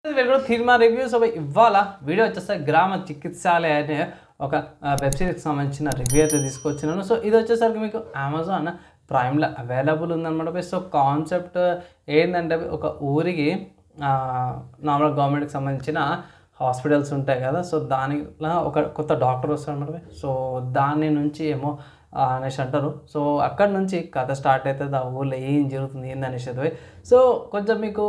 Welcome cinema review. So ఇవాళ video వచ్చేస్తే గ్రామ చికిత్సాలయ అనే ఒక వెబ్ సిరీస్కి సంబంధించిన రివ్యూ అయితే తీసుకొచ్చినాను. సో ఇది వచ్చేసరికి మీకు అమెజాన్ ప్రైమ్లో అవైలబుల్ ఉందన్నమాట. సో కాన్సెప్ట్ ఏంటంటే ఒక ఊరికి నార్మల్ గవర్నమెంట్కి సంబంధించిన హాస్పిటల్స్ ఉంటాయి కదా. సో దానిలో ఒక కొత్త డాక్టర్ వస్తాడు అనమాట. సో దాని నుంచి ఏమో అనేసి అంటారు. సో అక్కడ నుంచి కథ స్టార్ట్ అవుతుంది. ఆ ఊళ్ళో ఏం జరుగుతుంది ఏందనేసి. సో కొంచెం మీకు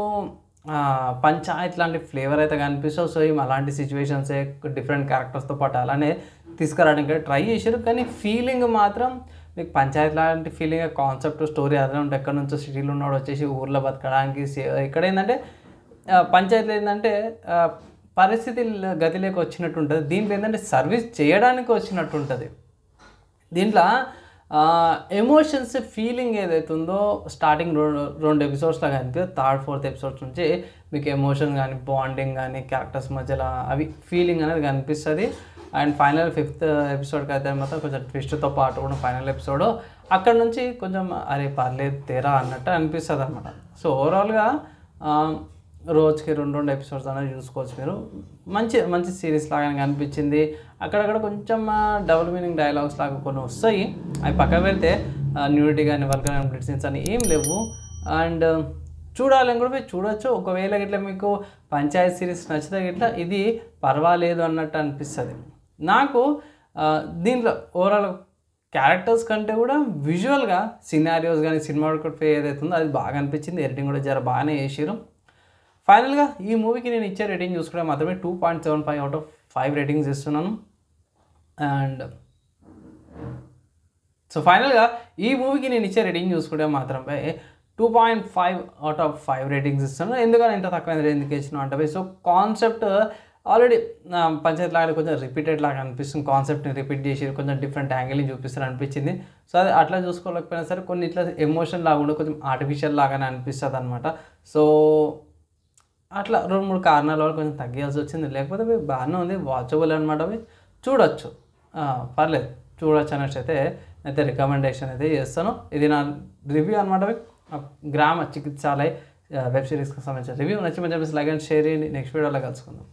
పంచాయత్ లాంటి ఫ్లేవర్ అయితే కనిపిస్తుంది. సో అలాంటి సిచ్యువేషన్సే డిఫరెంట్ క్యారెక్టర్స్తో పాటు అలానే తీసుకురావడానికి ట్రై చేశారు. కానీ ఫీలింగ్ మాత్రం మీకు పంచాయత్ లాంటి ఫీలింగ్, కాన్సెప్ట్ స్టోరీ అదే ఉంటుంది. ఎక్కడి నుంచో సిటీలో ఉన్నాడు వచ్చేసి ఊర్లో బతకడానికి. ఇక్కడ ఏంటంటే పంచాయతీలో ఏంటంటే పరిస్థితి గతిలోకి వచ్చినట్టు ఉంటుంది. దీంట్లో ఏంటంటే సర్వీస్ చేయడానికి వచ్చినట్టు ఉంటుంది. దీంట్లో ఎమోషన్స్ ఫీలింగ్ ఏదైతుందో స్టార్టింగ్ రెండు ఎపిసోడ్స్లో కనిపిస్తుంది. థర్డ్ ఫోర్త్ ఎపిసోడ్స్ నుంచి మీకు ఎమోషన్ కానీ బాండింగ్ కానీ క్యారెక్టర్స్ మధ్యలో అవి ఫీలింగ్ అనేది కనిపిస్తుంది. అండ్ ఫైనల్ ఫిఫ్త్ ఎపిసోడ్కి అయితే మాత్రం కొంచెం ట్విస్ట్తో పాటు కూడా ఫైనల్ ఎపిసోడ్ అక్కడ నుంచి కొంచెం అరే పర్లేదు తేరా అన్నట్టు అనిపిస్తుంది అనమాట. సో ఓవరాల్గా రోజుకి రెండు ఎపిసోడ్స్ అనేది చూసుకోవచ్చు మీరు. మంచి సిరీస్ లాగానే కనిపించింది. అక్కడక్కడ కొంచెం డబుల్ మీనింగ్ డైలాగ్స్ లాగా కొన్ని వస్తాయి. అవి పక్కకు వెళ్తే న్యూడిటీ కానీ వల్గర్ కానీ బ్లడ్ సీన్స్ అని ఏం లేవు. అండ్ చూడాలని కూడా మీరు చూడొచ్చు. ఒకవేళ ఇట్లా మీకు పంచాయత్ సిరీస్ నచ్చితే ఇట్లా ఇది పర్వాలేదు అన్నట్టు అనిపిస్తుంది నాకు. దీంట్లో ఓవరాల్ క్యారెక్టర్స్ కంటే కూడా విజువల్గా సినారియోస్ కానీ సినిమాటోగ్రఫీ ఏదైతుందో అది బాగా అనిపించింది. ఎడిటింగ్ కూడా జర బాగానే చేసారు. ఫైనల్గా ఈ మూవీకి నేను ఇచ్చే రేటింగ్ చూసుకుంటే మాత్రమే 2.75 అవుట్ ఆఫ్ 5 రేటింగ్స్ ఇస్తున్నాను. అండ్ సో ఫైనల్గా ఈ మూవీకి నేను ఇచ్చే రేటింగ్ చూసుకుంటే మాత్రమే 2.5 అవుట్ ఆఫ్ 5 రేటింగ్స్ ఇస్తున్నాను. ఎందుకని ఇంత తక్కువ ఎందుకు ఇచ్చినా అంటే సో కాన్సెప్ట్ ఆల్రెడీ పంచాయత్ లాగా కొంచెం రిపీటెడ్ లాగా అనిపిస్తుంది. కాన్సెప్ట్ని రిపీట్ చేసి కొంచెం డిఫరెంట్ యాంగిల్ని చూపిస్తారు అనిపించింది. సో అది అట్లా చూసుకోలేకపోయినా సరే కొన్ని ఇట్లా ఎమోషన్ లాగా ఉండే కొంచెం ఆర్టిఫిషియల్ లాగానే అనిపిస్తుంది అనమాట. సో అట్లా 2-3 కారణాల వల్ల కొంచెం తగ్గాల్సి వచ్చింది. లేకపోతే బాగానే ఉంది, వాచబుల్ అనమాట. అవి చూడొచ్చు, పర్లేదు చూడొచ్చు అనేసి అయితే రికమెండేషన్ అయితే చేస్తాను. ఇది నా రివ్యూ అనమాట. గ్రామ చికిత్సాలయ వెబ్ సిరీస్కి సంబంధించిన రివ్యూ. నచ్చి మంచి లైక్ అండ్ షేర్ చేయండి. నెక్స్ట్ వీడియోలో కలుసుకుందాం.